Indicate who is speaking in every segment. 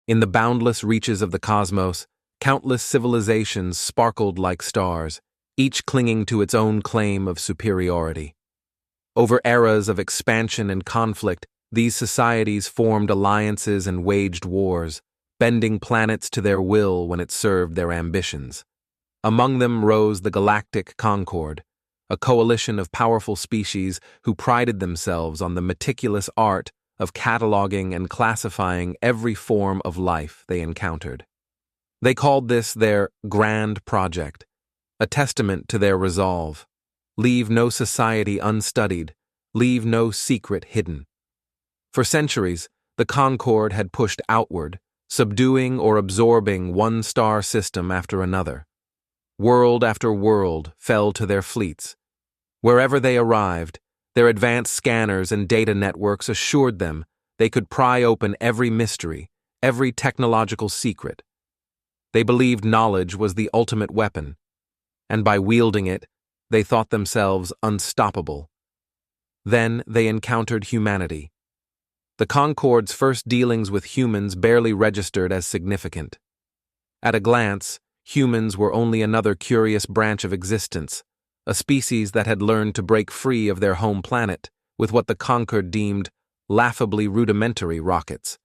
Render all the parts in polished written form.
Speaker 1: In the boundless reaches of the cosmos, countless civilizations sparkled like stars, each clinging to its own claim of superiority. Over eras of expansion and conflict, these societies formed alliances and waged wars, bending planets to their will when it served their ambitions. Among them rose the Galactic Concord, a coalition of powerful species who prided themselves on the meticulous art of cataloging and classifying every form of life they encountered. They called this their Grand Project, a testament to their resolve. Leave no society unstudied, leave no secret hidden. For centuries, the Concord had pushed outward, subduing or absorbing one star system after another. World after world fell to their fleets. Wherever they arrived, their advanced scanners and data networks assured them they could pry open every mystery, every technological secret. They believed knowledge was the ultimate weapon, and by wielding it, they thought themselves unstoppable. Then they encountered humanity. The Concord's first dealings with humans barely registered as significant. At a glance, humans were only another curious branch of existence, a species that had learned to break free of their home planet with what the Concord deemed laughably rudimentary rockets.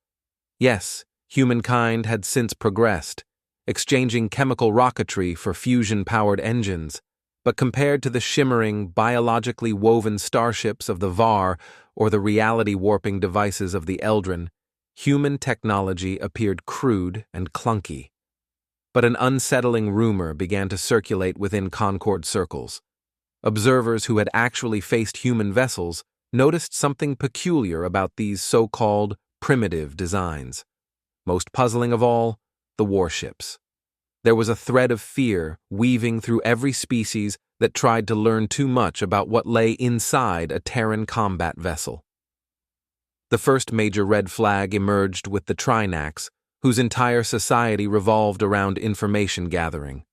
Speaker 1: Yes, humankind had since progressed, exchanging chemical rocketry for fusion-powered engines, but compared to the shimmering, biologically woven starships of the Var or the reality-warping devices of the Eldrin, human technology appeared crude and clunky. But an unsettling rumor began to circulate within Concord circles. Observers who had actually faced human vessels noticed something peculiar about these so-called primitive designs. Most puzzling of all, the warships. There was a thread of fear weaving through every species that tried to learn too much about what lay inside a Terran combat vessel. The first major red flag emerged with the Trinax, whose entire society revolved around information gathering.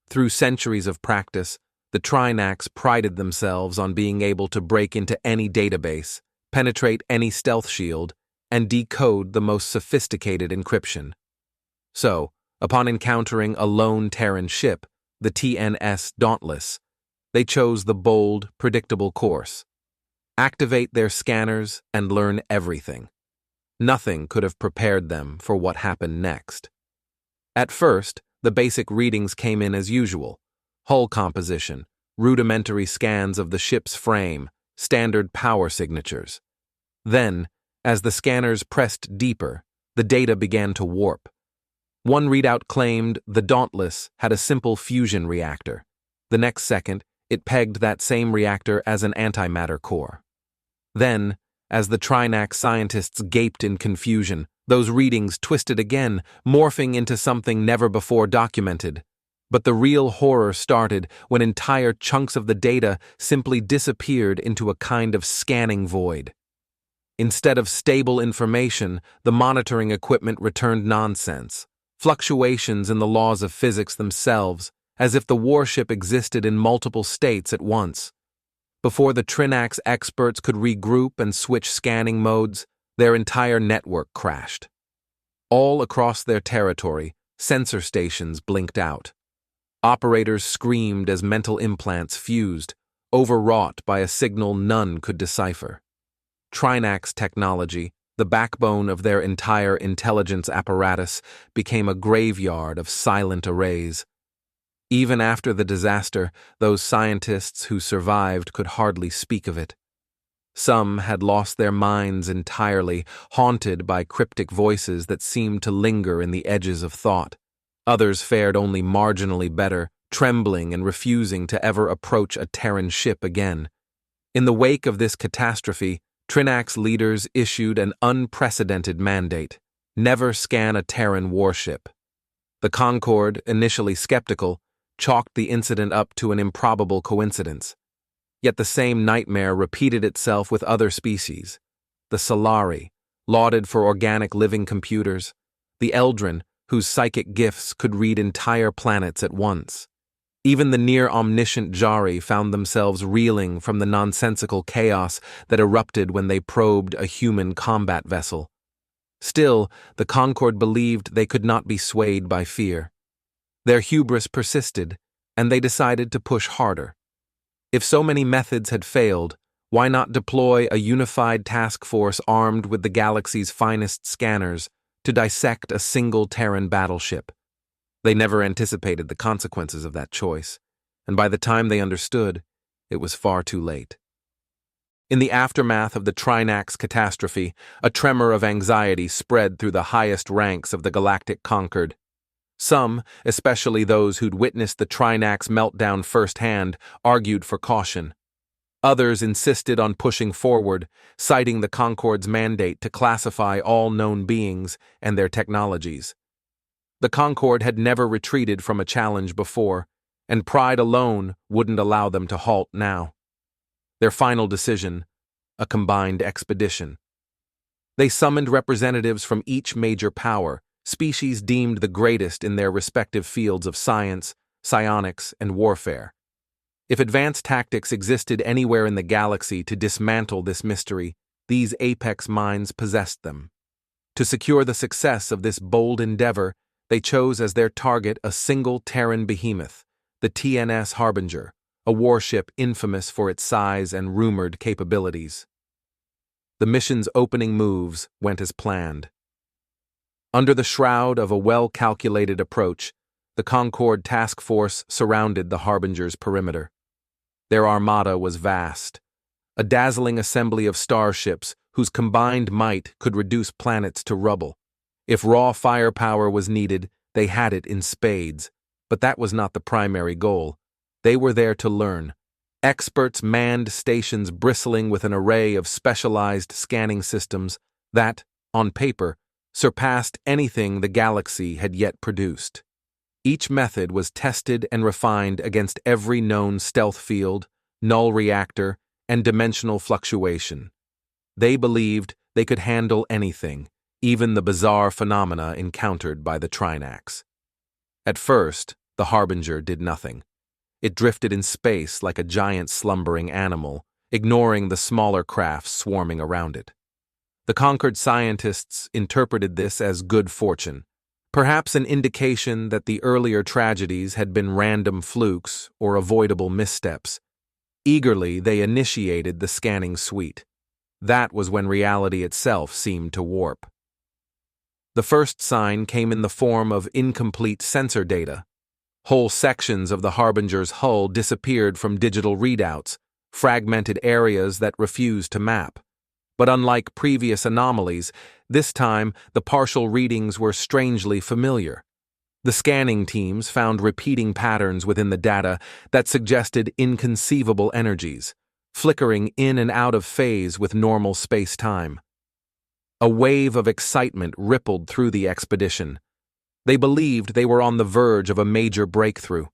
Speaker 1: Through centuries of practice, the Trinax prided themselves on being able to break into any database, penetrate any stealth shield, and decode the most sophisticated encryption. So, upon encountering a lone Terran ship, the TNS Dauntless, they chose the bold, predictable course. Activate their scanners and learn everything. Nothing could have prepared them for what happened next. At first, the basic readings came in as usual: hull composition, rudimentary scans of the ship's frame, standard power signatures. Then, as the scanners pressed deeper, the data began to warp. One readout claimed the Dauntless had a simple fusion reactor. The next second, it pegged that same reactor as an antimatter core. Then, as the Trinax scientists gaped in confusion, those readings twisted again, morphing into something never before documented. But the real horror started when entire chunks of the data simply disappeared into a kind of scanning void. Instead of stable information, the monitoring equipment returned nonsense, fluctuations in the laws of physics themselves, as if the warship existed in multiple states at once. Before the Trinax experts could regroup and switch scanning modes, their entire network crashed. All across their territory, sensor stations blinked out. Operators screamed as mental implants fused, overwrought by a signal none could decipher. Trinax technology, the backbone of their entire intelligence apparatus, became a graveyard of silent arrays. Even after the disaster, those scientists who survived could hardly speak of it. Some had lost their minds entirely, haunted by cryptic voices that seemed to linger in the edges of thought. Others fared only marginally better, trembling and refusing to ever approach a Terran ship again. In the wake of this catastrophe, Trinax leaders issued an unprecedented mandate: never scan a Terran warship. The Concord, initially skeptical, chalked the incident up to an improbable coincidence. Yet the same nightmare repeated itself with other species: the Solari, lauded for organic living computers; the Eldrin, whose psychic gifts could read entire planets at once. Even the near-omniscient Jari found themselves reeling from the nonsensical chaos that erupted when they probed a human combat vessel. Still, the Concorde believed they could not be swayed by fear. Their hubris persisted, and they decided to push harder. If so many methods had failed, why not deploy a unified task force armed with the galaxy's finest scanners to dissect a single Terran battleship? They never anticipated the consequences of that choice, and by the time they understood, it was far too late. In the aftermath of the Trinax catastrophe, a tremor of anxiety spread through the highest ranks of the Galactic Concord. Some, especially those who'd witnessed the Trinax meltdown firsthand, argued for caution. Others insisted on pushing forward, citing the Concorde's mandate to classify all known beings and their technologies. The Concorde had never retreated from a challenge before, and pride alone wouldn't allow them to halt now. Their final decision, a combined expedition. They summoned representatives from each major power, species deemed the greatest in their respective fields of science, psionics, and warfare. If advanced tactics existed anywhere in the galaxy to dismantle this mystery, these apex minds possessed them. To secure the success of this bold endeavor, they chose as their target a single Terran behemoth, the TNS Harbinger, a warship infamous for its size and rumored capabilities. The mission's opening moves went as planned. Under the shroud of a well-calculated approach, the Concorde task force surrounded the Harbinger's perimeter. Their armada was vast, a dazzling assembly of starships whose combined might could reduce planets to rubble. If raw firepower was needed, they had it in spades, but that was not the primary goal. They were there to learn. Experts manned stations bristling with an array of specialized scanning systems that, on paper, surpassed anything the galaxy had yet produced. Each method was tested and refined against every known stealth field, null reactor, and dimensional fluctuation. They believed they could handle anything, even the bizarre phenomena encountered by the Trinax. At first, the Harbinger did nothing. It drifted in space like a giant slumbering animal, ignoring the smaller crafts swarming around it. The Concorde scientists interpreted this as good fortune, perhaps an indication that the earlier tragedies had been random flukes or avoidable missteps. Eagerly, they initiated the scanning suite. That was when reality itself seemed to warp. The first sign came in the form of incomplete sensor data. Whole sections of the Harbinger's hull disappeared from digital readouts, fragmented areas that refused to map. But unlike previous anomalies, this time the partial readings were strangely familiar. The scanning teams found repeating patterns within the data that suggested inconceivable energies, flickering in and out of phase with normal space-time. A wave of excitement rippled through the expedition. They believed they were on the verge of a major breakthrough.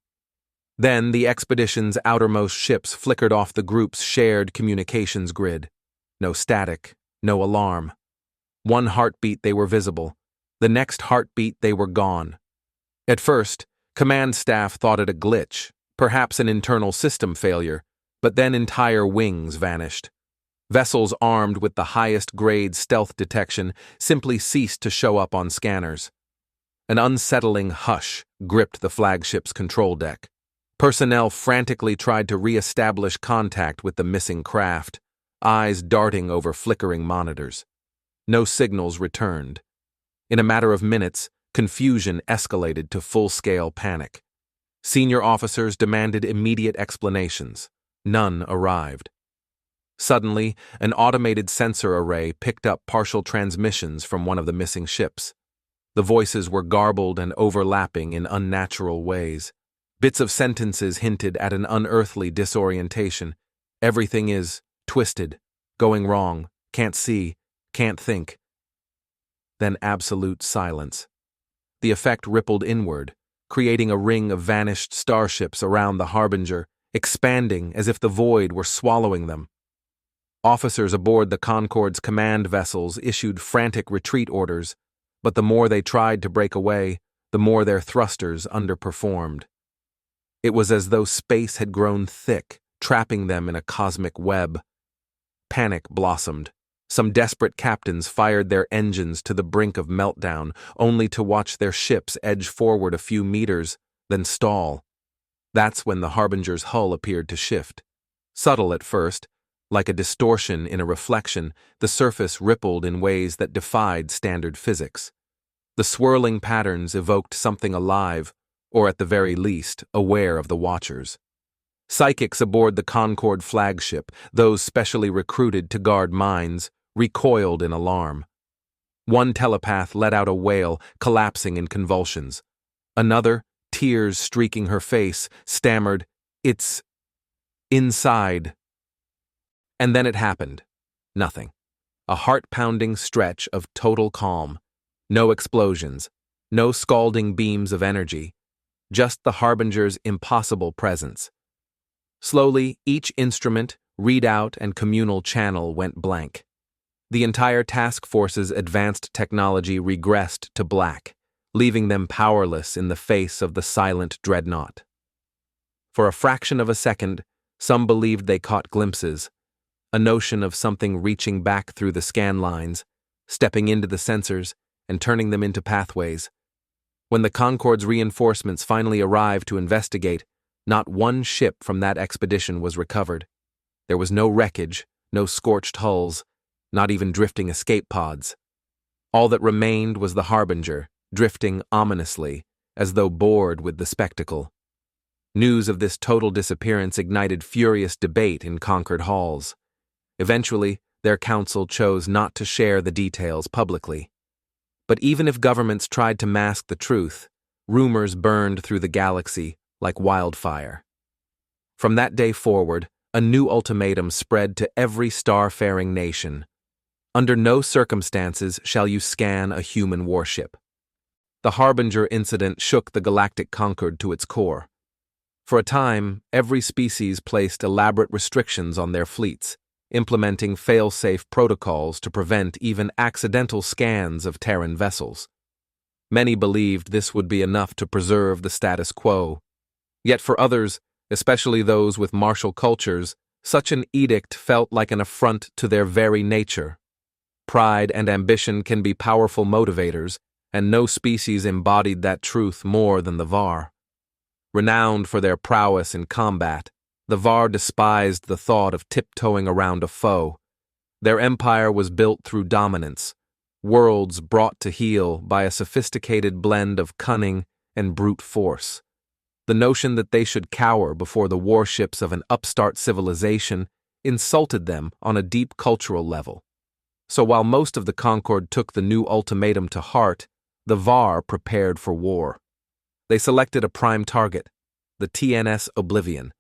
Speaker 1: Then the expedition's outermost ships flickered off the group's shared communications grid. No static, no alarm. One heartbeat they were visible. The next heartbeat they were gone. At first, command staff thought it a glitch, perhaps an internal system failure, but then entire wings vanished. Vessels armed with the highest grade stealth detection simply ceased to show up on scanners. An unsettling hush gripped the flagship's control deck. Personnel frantically tried to re-establish contact with the missing craft, eyes darting over flickering monitors. No signals returned. In a matter of minutes, confusion escalated to full-scale panic. Senior officers demanded immediate explanations. None arrived. Suddenly, an automated sensor array picked up partial transmissions from one of the missing ships. The voices were garbled and overlapping in unnatural ways. Bits of sentences hinted at an unearthly disorientation. Everything is twisted, going wrong, can't see, can't think. Then absolute silence. The effect rippled inward, creating a ring of vanished starships around the Harbinger, expanding as if the void were swallowing them. Officers aboard the Concorde's command vessels issued frantic retreat orders, but the more they tried to break away, the more their thrusters underperformed. It was as though space had grown thick, trapping them in a cosmic web. Panic blossomed. Some desperate captains fired their engines to the brink of meltdown, only to watch their ships edge forward a few meters, then stall. That's when the Harbinger's hull appeared to shift. Subtle at first, like a distortion in a reflection, the surface rippled in ways that defied standard physics. The swirling patterns evoked something alive, or at the very least, aware of the watchers. Psychics aboard the Concorde flagship, those specially recruited to guard mines, recoiled in alarm. One telepath let out a wail, collapsing in convulsions. Another, tears streaking her face, stammered, "It's inside." And then it happened. Nothing. A heart-pounding stretch of total calm. No explosions, no scalding beams of energy, just the Harbinger's impossible presence. Slowly, each instrument, readout, and communal channel went blank. The entire task force's advanced technology regressed to black, leaving them powerless in the face of the silent dreadnought. For a fraction of a second, some believed they caught glimpses, a notion of something reaching back through the scan lines, stepping into the sensors, and turning them into pathways. When the Concorde's reinforcements finally arrived to investigate, not one ship from that expedition was recovered. There was no wreckage, no scorched hulls, not even drifting escape pods. All that remained was the Harbinger, drifting ominously, as though bored with the spectacle. News of this total disappearance ignited furious debate in Concord halls. Eventually, their council chose not to share the details publicly. But even if governments tried to mask the truth, rumors burned through the galaxy like wildfire. From that day forward, a new ultimatum spread to every star-faring nation. Under no circumstances shall you scan a human warship. The Harbinger incident shook the Galactic Concorde to its core. For a time, every species placed elaborate restrictions on their fleets, implementing fail-safe protocols to prevent even accidental scans of Terran vessels. Many believed this would be enough to preserve the status quo. Yet for others, especially those with martial cultures, such an edict felt like an affront to their very nature. Pride and ambition can be powerful motivators, and no species embodied that truth more than the Var. Renowned for their prowess in combat, the Var despised the thought of tiptoeing around a foe. Their empire was built through dominance, worlds brought to heel by a sophisticated blend of cunning and brute force. The notion that they should cower before the warships of an upstart civilization insulted them on a deep cultural level. So while most of the Concorde took the new ultimatum to heart, the Var prepared for war. They selected a prime target, the TNS Oblivion,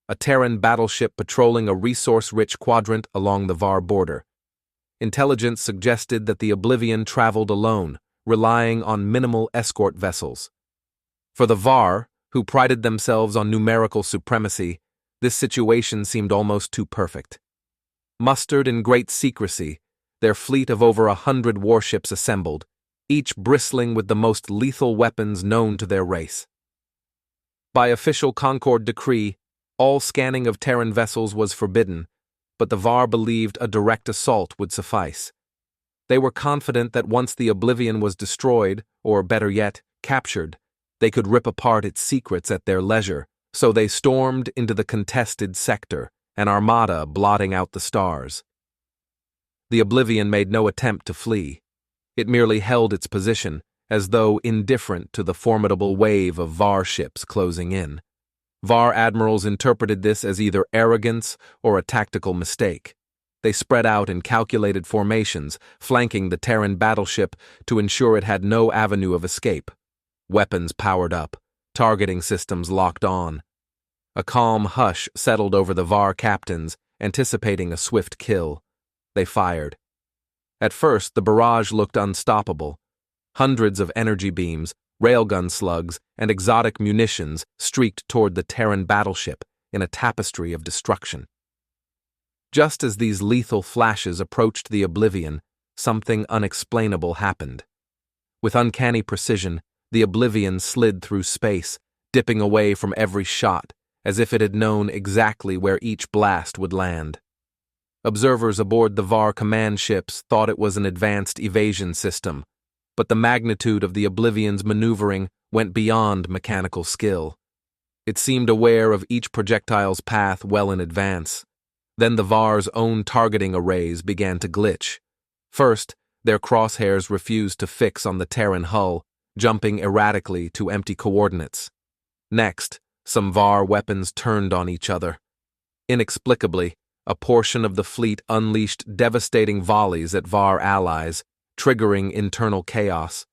Speaker 1: a Terran battleship patrolling a resource-rich quadrant along the Var border. Intelligence suggested that the Oblivion traveled alone, relying on minimal escort vessels. For the Var, who prided themselves on numerical supremacy, this situation seemed almost too perfect. Mustered in great secrecy, their fleet of over 100 warships assembled, each bristling with the most lethal weapons known to their race. By official Concorde decree, all scanning of Terran vessels was forbidden, but the Var believed a direct assault would suffice. They were confident that once the Oblivion was destroyed, or better yet, captured, they could rip apart its secrets at their leisure, so they stormed into the contested sector, an armada blotting out the stars. The Oblivion made no attempt to flee. It merely held its position, as though indifferent to the formidable wave of Var ships closing in. Var admirals interpreted this as either arrogance or a tactical mistake. They spread out in calculated formations, flanking the Terran battleship to ensure it had no avenue of escape. Weapons powered up, targeting systems locked on. A calm hush settled over the Var captains, anticipating a swift kill. They fired. At first, the barrage looked unstoppable. Hundreds of energy beams, railgun slugs, and exotic munitions streaked toward the Terran battleship in a tapestry of destruction. Just as these lethal flashes approached the Oblivion, something unexplainable happened. With uncanny precision, the Oblivion slid through space, dipping away from every shot, as if it had known exactly where each blast would land. Observers aboard the VAR command ships thought it was an advanced evasion system, but the magnitude of the Oblivion's maneuvering went beyond mechanical skill. It seemed aware of each projectile's path well in advance. Then the VAR's own targeting arrays began to glitch. First, their crosshairs refused to fix on the Terran hull, jumping erratically to empty coordinates. Next, some VAR weapons turned on each other. Inexplicably, a portion of the fleet unleashed devastating volleys at VAR allies, triggering internal chaos.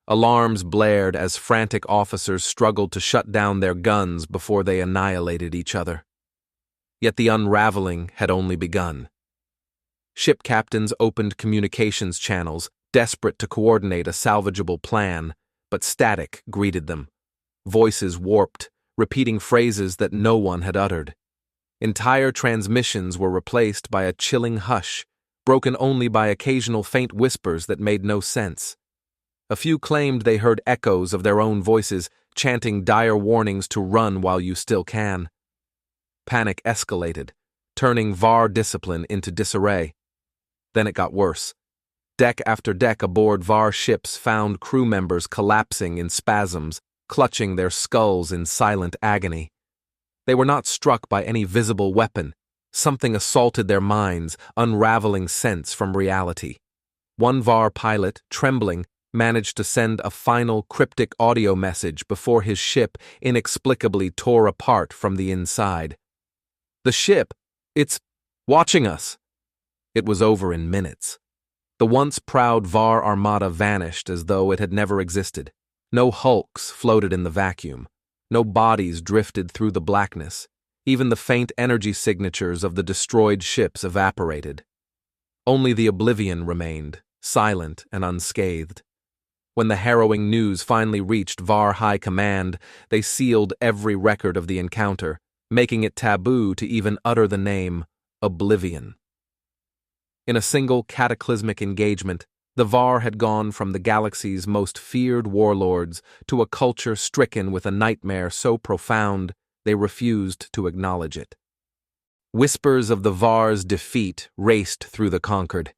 Speaker 1: Alarms blared as frantic officers struggled to shut down their guns before they annihilated each other. Yet the unraveling had only begun. Ship captains opened communications channels, desperate to coordinate a salvageable plan, but static greeted them. Voices warped, repeating phrases that no one had uttered. Entire transmissions were replaced by a chilling hush, broken only by occasional faint whispers that made no sense. A few claimed they heard echoes of their own voices, chanting dire warnings to run while you still can. Panic escalated, turning VAR discipline into disarray. Then it got worse. Deck after deck aboard VAR ships found crew members collapsing in spasms, clutching their skulls in silent agony. They were not struck by any visible weapon. Something assaulted their minds, unraveling sense from reality. One VAR pilot, trembling, managed to send a final cryptic audio message before his ship inexplicably tore apart from the inside. "The ship, it's watching us." It was over in minutes. The once proud VAR armada vanished as though it had never existed. No hulks floated in the vacuum. No bodies drifted through the blackness. Even the faint energy signatures of the destroyed ships evaporated. Only the Oblivion remained, silent and unscathed. When the harrowing news finally reached VAR High Command, they sealed every record of the encounter, making it taboo to even utter the name Oblivion. In a single cataclysmic engagement, the VAR had gone from the galaxy's most feared warlords to a culture stricken with a nightmare so profound they refused to acknowledge it. Whispers of the VAR's defeat raced through the conquered.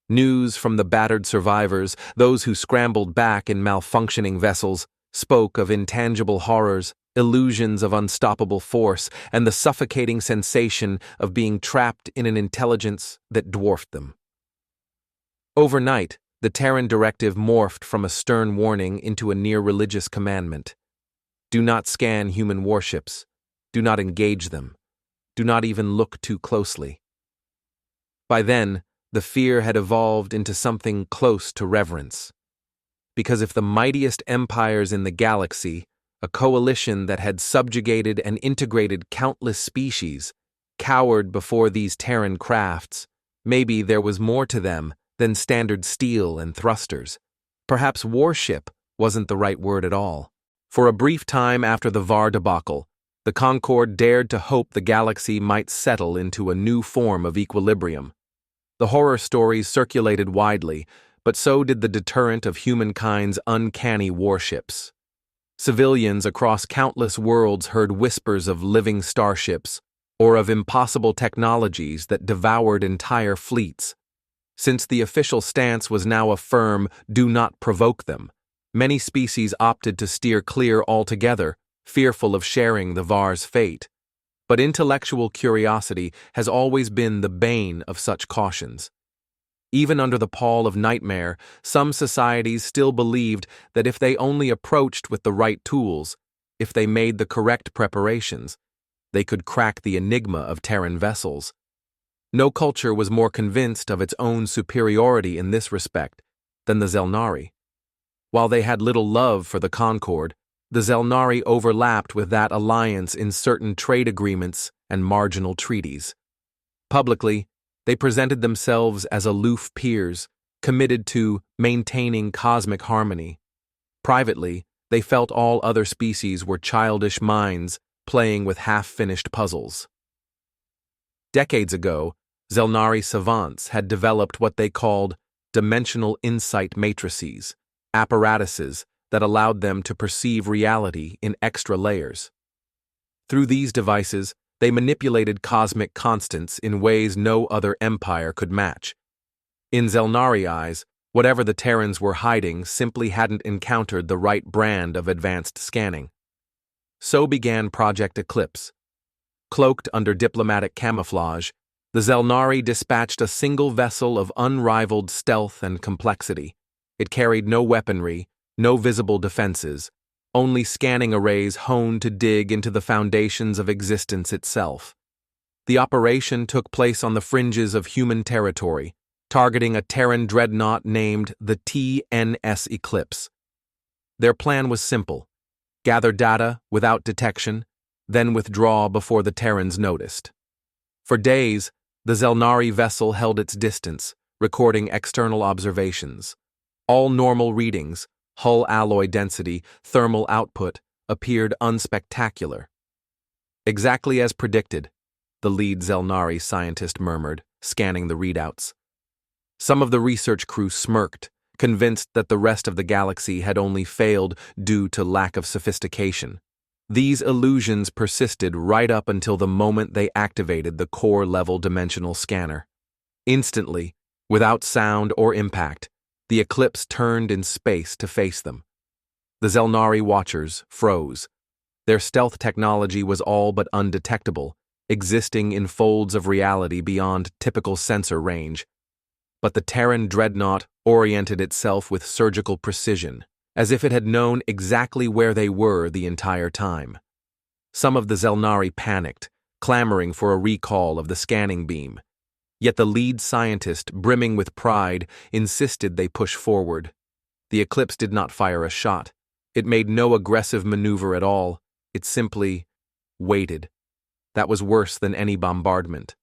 Speaker 1: News from the battered survivors, those who scrambled back in malfunctioning vessels, spoke of intangible horrors, illusions of unstoppable force, and the suffocating sensation of being trapped in an intelligence that dwarfed them. Overnight, the Terran directive morphed from a stern warning into a near-religious commandment. Do not scan human warships. Do not engage them. Do not even look too closely. By then, the fear had evolved into something close to reverence. Because if the mightiest empires in the galaxy, a coalition that had subjugated and integrated countless species, cowered before these Terran crafts, maybe there was more to them than standard steel and thrusters. Perhaps warship wasn't the right word at all. For a brief time after the VAR debacle, the Concord dared to hope the galaxy might settle into a new form of equilibrium. The horror stories circulated widely, but so did the deterrent of humankind's uncanny warships. Civilians across countless worlds heard whispers of living starships, or of impossible technologies that devoured entire fleets. Since the official stance was now a firm "do not provoke them," many species opted to steer clear altogether, fearful of sharing the VAR's fate. But intellectual curiosity has always been the bane of such cautions. Even under the pall of nightmare, some societies still believed that if they only approached with the right tools, if they made the correct preparations, they could crack the enigma of Terran vessels. No culture was more convinced of its own superiority in this respect than the Zelnari. While they had little love for the Concord, the Zelnari overlapped with that alliance in certain trade agreements and marginal treaties. Publicly, they presented themselves as aloof peers, committed to maintaining cosmic harmony. Privately, they felt all other species were childish minds playing with half-finished puzzles. Decades ago, Zelnari savants had developed what they called dimensional insight matrices, apparatuses that allowed them to perceive reality in extra layers. Through these devices, They manipulated cosmic constants in ways no other empire could match. In Zelnari eyes, whatever the Terrans were hiding simply hadn't encountered the right brand of advanced scanning. So began Project Eclipse. Cloaked under diplomatic camouflage, the Zelnari dispatched a single vessel of unrivaled stealth and complexity. It carried no weaponry, no visible defenses, only scanning arrays honed to dig into the foundations of existence itself. The operation took place on the fringes of human territory, targeting a Terran dreadnought named the TNS Eclipse. Their plan was simple: gather data without detection, then withdraw before the Terrans noticed. For days, the Zelnari vessel held its distance, recording external observations. All normal readings, hull alloy density, thermal output, appeared unspectacular. Exactly as predicted, the lead Zelnari scientist murmured, scanning the readouts. Some of the research crew smirked, convinced that the rest of the galaxy had only failed due to lack of sophistication. These illusions persisted right up until the moment they activated the core-level dimensional scanner. Instantly, without sound or impact, the Eclipse turned in space to face them. The Zelnari watchers froze. Their stealth technology was all but undetectable, existing in folds of reality beyond typical sensor range. But the Terran dreadnought oriented itself with surgical precision, as if it had known exactly where they were the entire time. Some of the Zelnari panicked, clamoring for a recall of the scanning beam. Yet the lead scientist, brimming with pride, insisted they push forward. The Eclipse did not fire a shot. It made no aggressive maneuver at all. It simply waited. That was worse than any bombardment.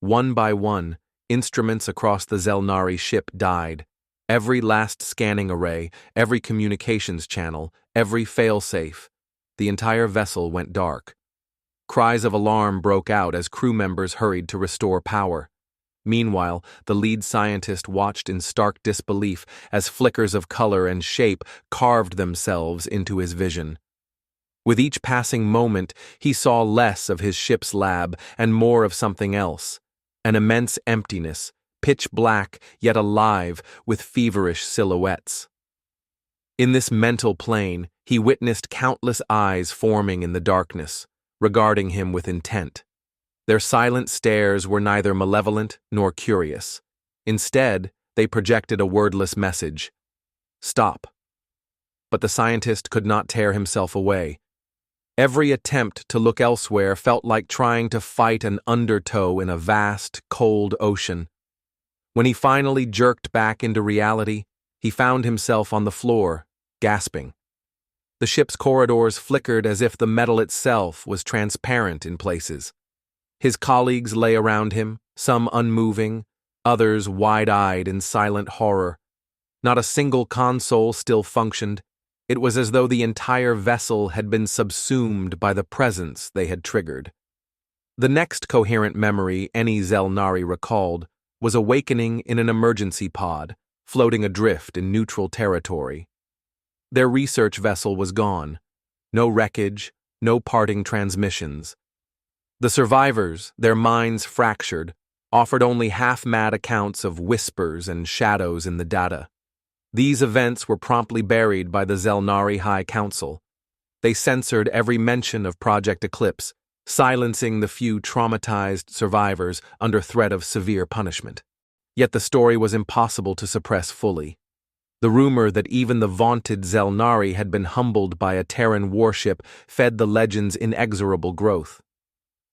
Speaker 1: One by one, instruments across the Zelnari ship died. Every last scanning array, every communications channel, every failsafe. The entire vessel went dark. Cries of alarm broke out as crew members hurried to restore power. Meanwhile, the lead scientist watched in stark disbelief as flickers of color and shape carved themselves into his vision. With each passing moment, he saw less of his ship's lab and more of something else. An immense emptiness, pitch black yet alive with feverish silhouettes. In this mental plane, he witnessed countless eyes forming in the darkness, regarding him with intent. Their silent stares were neither malevolent nor curious. Instead, they projected a wordless message: stop. But the scientist could not tear himself away. Every attempt to look elsewhere felt like trying to fight an undertow in a vast, cold ocean. When he finally jerked back into reality, he found himself on the floor, gasping. The ship's corridors flickered as if the metal itself was transparent in places. His colleagues lay around him, some unmoving, others wide-eyed in silent horror. Not a single console still functioned. It was as though the entire vessel had been subsumed by the presence they had triggered. The next coherent memory any Zelnari recalled was awakening in an emergency pod, floating adrift in neutral territory. Their research vessel was gone. No wreckage, no parting transmissions. The survivors, their minds fractured, offered only half-mad accounts of whispers and shadows in the data. These events were promptly buried by the Zelnari High Council. They censored every mention of Project Eclipse, silencing the few traumatized survivors under threat of severe punishment. Yet the story was impossible to suppress fully. The rumor that even the vaunted Zelnari had been humbled by a Terran warship fed the legend's inexorable growth.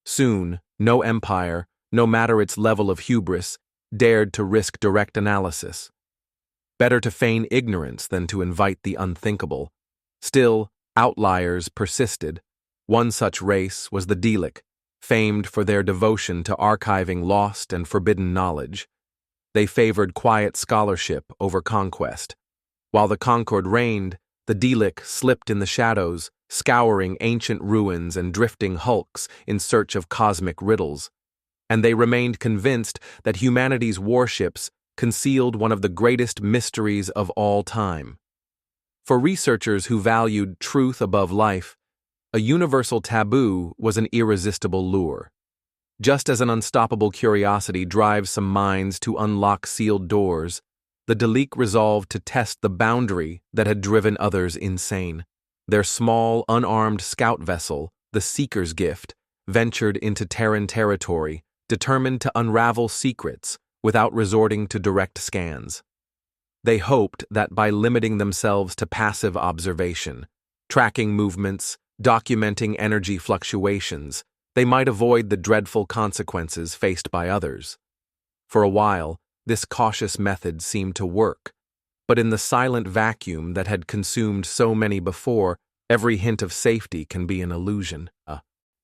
Speaker 1: Soon, no empire, no matter its level of hubris, dared to risk direct analysis. Better to feign ignorance than to invite the unthinkable. Still, outliers persisted. One such race was the Delic, famed for their devotion to archiving lost and forbidden knowledge. They favored quiet scholarship over conquest. While the Concord reigned, the Delic slipped in the shadows, scouring ancient ruins and drifting hulks in search of cosmic riddles. And they remained convinced that humanity's warships concealed one of the greatest mysteries of all time. For researchers who valued truth above life, A universal taboo was an irresistible lure. Just as an unstoppable curiosity drives some minds to unlock sealed doors, the Dalek resolved to test the boundary that had driven others insane. Their small, unarmed scout vessel, the Seeker's Gift, ventured into Terran territory, determined to unravel secrets without resorting to direct scans. They hoped that by limiting themselves to passive observation, tracking movements, documenting energy fluctuations, they might avoid the dreadful consequences faced by others. For a while, this cautious method seemed to work, but in the silent vacuum that had consumed so many before, every hint of safety can be an illusion.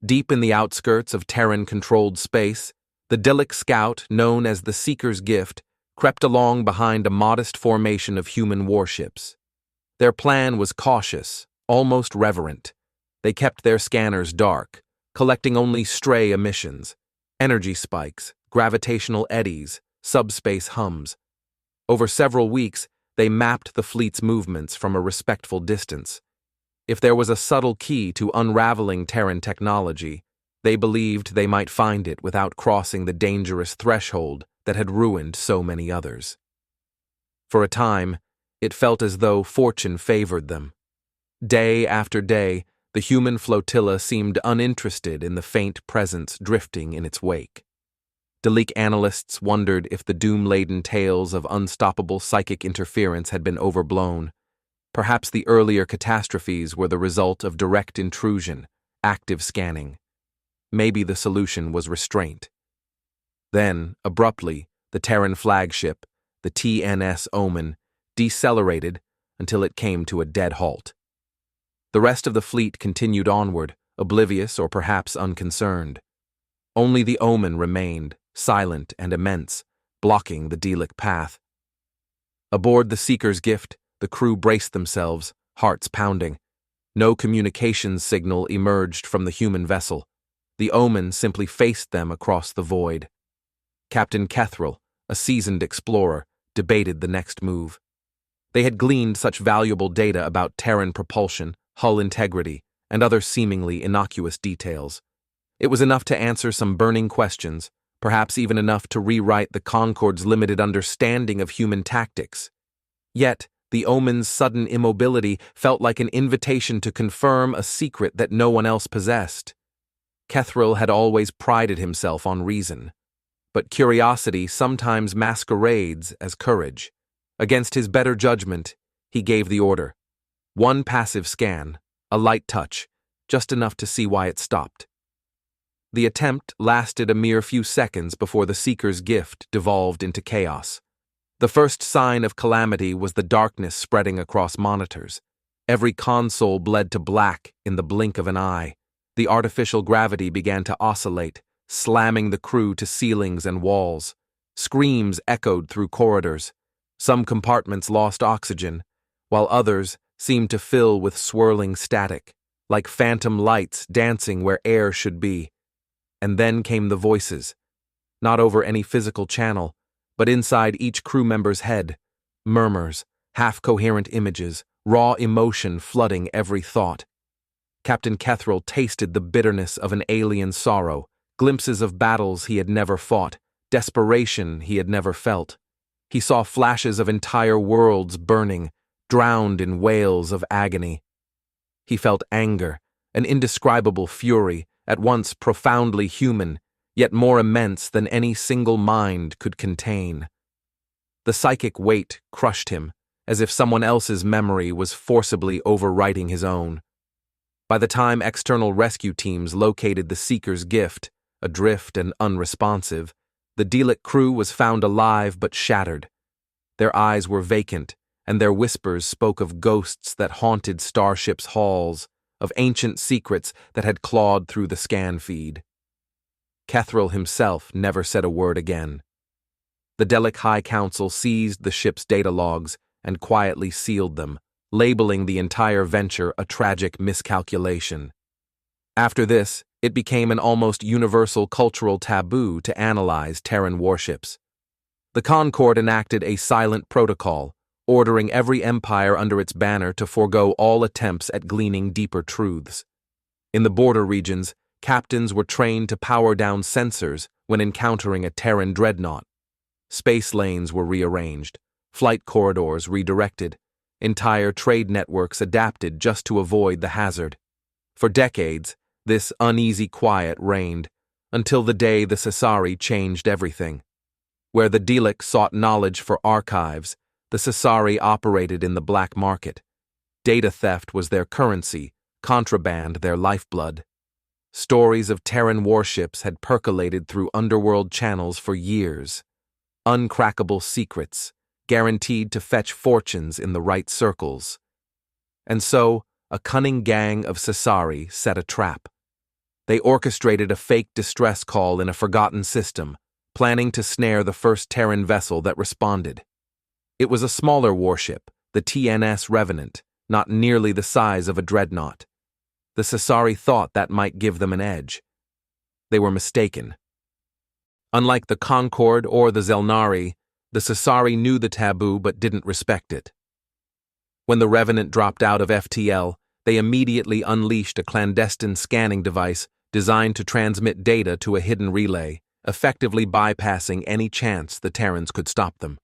Speaker 1: Deep in the outskirts of Terran-controlled space, the Dalek scout, known as the Seeker's Gift, crept along behind a modest formation of human warships. Their plan was cautious, almost reverent. They kept their scanners dark, collecting only stray emissions, energy spikes, gravitational eddies, subspace hums. Over several weeks, they mapped the fleet's movements from a respectful distance. If there was a subtle key to unraveling Terran technology, they believed they might find it without crossing the dangerous threshold that had ruined so many others. For a time, it felt as though fortune favored them. Day after day, the human flotilla seemed uninterested in the faint presence drifting in its wake. Dalek analysts wondered if the doom-laden tales of unstoppable psychic interference had been overblown. Perhaps the earlier catastrophes were the result of direct intrusion, active scanning. Maybe the solution was restraint. Then, abruptly, the Terran flagship, the TNS Omen, decelerated until it came to a dead halt. The rest of the fleet continued onward, oblivious or perhaps unconcerned. Only the Omen remained, silent and immense, blocking the Dalek path. Aboard the Seeker's Gift, the crew braced themselves, hearts pounding. No communications signal emerged from the human vessel. The Omen simply faced them across the void. Captain Kethril, a seasoned explorer, debated the next move. They had gleaned such valuable data about Terran propulsion, hull integrity, and other seemingly innocuous details. It was enough to answer some burning questions, perhaps even enough to rewrite the Concorde's limited understanding of human tactics. Yet, the Omen's sudden immobility felt like an invitation to confirm a secret that no one else possessed. Kethril had always prided himself on reason, but curiosity sometimes masquerades as courage. Against his better judgment, he gave the order. One passive scan, a light touch, just enough to see why it stopped. The attempt lasted a mere few seconds before the Seeker's Gift devolved into chaos. The first sign of calamity was the darkness spreading across monitors. Every console bled to black in the blink of an eye. The artificial gravity began to oscillate, slamming the crew to ceilings and walls. Screams echoed through corridors. Some compartments lost oxygen, while others seemed to fill with swirling static, like phantom lights dancing where air should be. And then came the voices, not over any physical channel, but inside each crew member's head. Murmurs, half-coherent images, raw emotion flooding every thought. Captain Kethril tasted the bitterness of an alien sorrow, glimpses of battles he had never fought, desperation he had never felt. He saw flashes of entire worlds burning, drowned in wails of agony. He felt anger, an indescribable fury, at once profoundly human, yet more immense than any single mind could contain. The psychic weight crushed him, as if someone else's memory was forcibly overwriting his own. By the time external rescue teams located the Seeker's Gift, adrift and unresponsive, the Dalek crew was found alive but shattered. Their eyes were vacant, and their whispers spoke of ghosts that haunted Starship's halls, of ancient secrets that had clawed through the scan feed. Kethril himself never said a word again. The Dalek High Council seized the ship's data logs and quietly sealed them, labeling the entire venture a tragic miscalculation. After this, it became an almost universal cultural taboo to analyze Terran warships. The Concorde enacted a silent protocol, ordering every empire under its banner to forego all attempts at gleaning deeper truths. In the border regions, captains were trained to power down sensors when encountering a Terran dreadnought. Space lanes were rearranged, flight corridors redirected, entire trade networks adapted just to avoid the hazard. For decades, this uneasy quiet reigned, until the day the Sasari changed everything. Where the Delic sought knowledge for archives, the Sasari operated in the black market. Data theft was their currency, contraband their lifeblood. Stories of Terran warships had percolated through underworld channels for years. Uncrackable secrets, guaranteed to fetch fortunes in the right circles. And so, a cunning gang of Sasari set a trap. They orchestrated a fake distress call in a forgotten system, planning to snare the first Terran vessel that responded. It was a smaller warship, the TNS Revenant, not nearly the size of a dreadnought. The Sasari thought that might give them an edge. They were mistaken. Unlike the Concord or the Zelnari, the Sasari knew the taboo but didn't respect it. When the Revenant dropped out of FTL, they immediately unleashed a clandestine scanning device designed to transmit data to a hidden relay, effectively bypassing any chance the Terrans could stop them.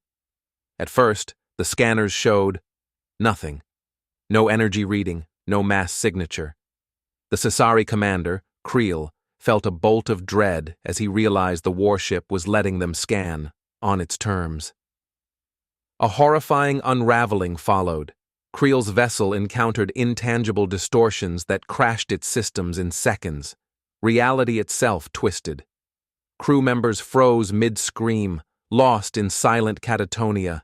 Speaker 1: At first, the scanners showed nothing. No energy reading, no mass signature. The Sasari commander, Creel, felt a bolt of dread as he realized the warship was letting them scan, on its terms. A horrifying unraveling followed. Creel's vessel encountered intangible distortions that crashed its systems in seconds. Reality itself twisted. Crew members froze mid-scream, lost in silent catatonia.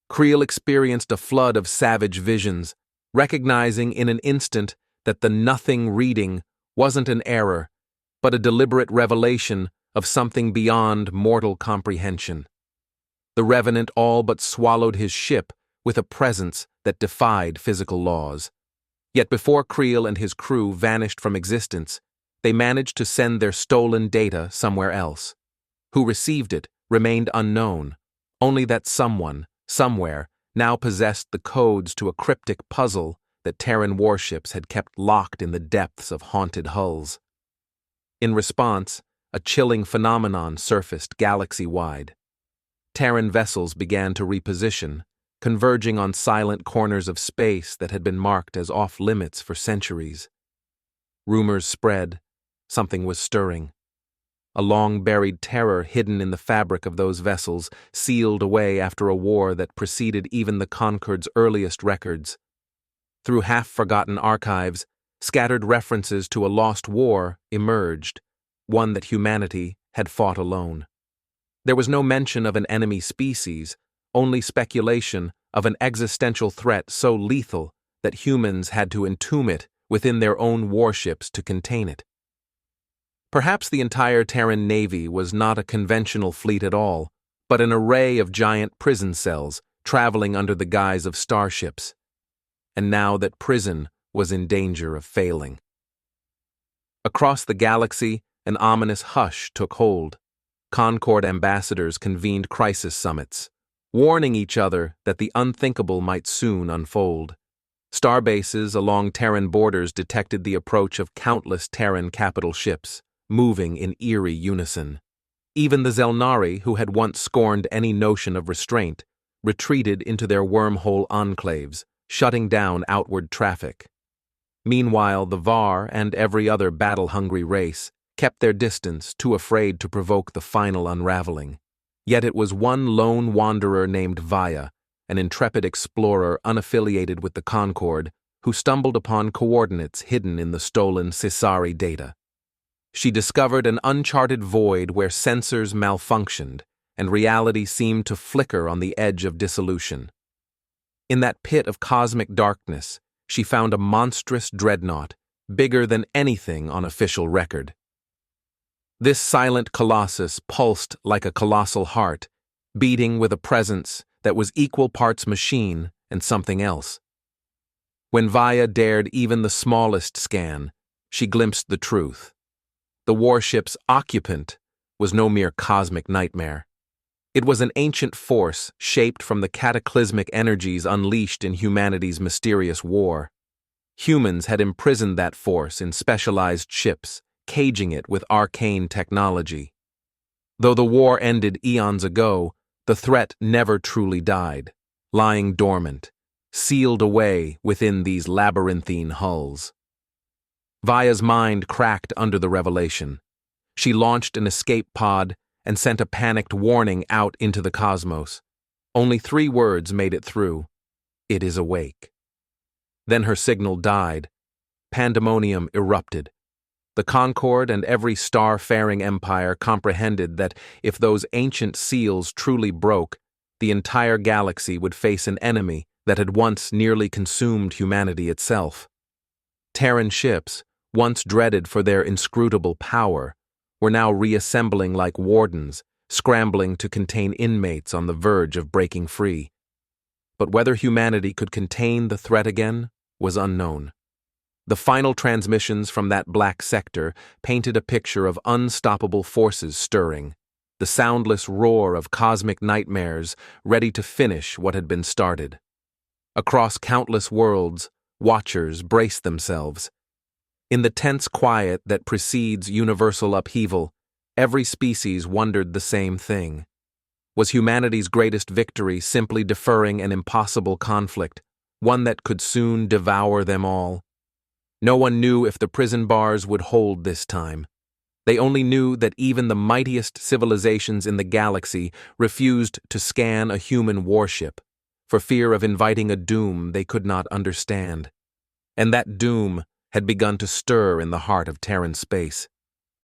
Speaker 1: Creel experienced a flood of savage visions, recognizing in an instant that the nothing reading wasn't an error, but a deliberate revelation of something beyond mortal comprehension. The Revenant all but swallowed his ship with a presence that defied physical laws. Yet before Creel and his crew vanished from existence, they managed to send their stolen data somewhere else. Who received it remained unknown, only that someone, somewhere, now possessed the codes to a cryptic puzzle that Terran warships had kept locked in the depths of haunted hulls. In response, a chilling phenomenon surfaced galaxy-wide. Terran vessels began to reposition, converging on silent corners of space that had been marked as off-limits for centuries. Rumors spread. Something was stirring. A long-buried terror hidden in the fabric of those vessels, sealed away after a war that preceded even the Concord's earliest records. Through half-forgotten archives, scattered references to a lost war emerged, one that humanity had fought alone. There was no mention of an enemy species, only speculation of an existential threat so lethal that humans had to entomb it within their own warships to contain it. Perhaps the entire Terran Navy was not a conventional fleet at all, but an array of giant prison cells traveling under the guise of starships. And now that prison was in danger of failing. Across the galaxy, an ominous hush took hold. Concord ambassadors convened crisis summits, warning each other that the unthinkable might soon unfold. Starbases along Terran borders detected the approach of countless Terran capital ships, moving in eerie unison. Even the Zelnari, who had once scorned any notion of restraint, retreated into their wormhole enclaves, shutting down outward traffic. Meanwhile, the Var and every other battle-hungry race kept their distance, too afraid to provoke the final unraveling. Yet it was one lone wanderer named Vaya, an intrepid explorer unaffiliated with the Concord, who stumbled upon coordinates hidden in the stolen Sasari data. She discovered an uncharted void where sensors malfunctioned and reality seemed to flicker on the edge of dissolution. In that pit of cosmic darkness, she found a monstrous dreadnought, bigger than anything on official record. This silent colossus pulsed like a colossal heart, beating with a presence that was equal parts machine and something else. When Vaya dared even the smallest scan, she glimpsed the truth. The warship's occupant was no mere cosmic nightmare. It was an ancient force shaped from the cataclysmic energies unleashed in humanity's mysterious war. Humans had imprisoned that force in specialized ships, caging it with arcane technology. Though the war ended eons ago, the threat never truly died, lying dormant, sealed away within these labyrinthine hulls. Vaya's mind cracked under the revelation. She launched an escape pod and sent a panicked warning out into the cosmos. Only 3 words made it through. "It is awake." Then her signal died. Pandemonium erupted. The Concord and every star-faring empire comprehended that if those ancient seals truly broke, the entire galaxy would face an enemy that had once nearly consumed humanity itself. Terran ships, once dreaded for their inscrutable power, were now reassembling like wardens, scrambling to contain inmates on the verge of breaking free. But whether humanity could contain the threat again was unknown. The final transmissions from that black sector painted a picture of unstoppable forces stirring, the soundless roar of cosmic nightmares ready to finish what had been started. Across countless worlds, watchers braced themselves. In the tense quiet that precedes universal upheaval, every species wondered the same thing. Was humanity's greatest victory simply deferring an impossible conflict, one that could soon devour them all? No one knew if the prison bars would hold this time. They only knew that even the mightiest civilizations in the galaxy refused to scan a human warship, for fear of inviting a doom they could not understand. And that doom had begun to stir in the heart of Terran space.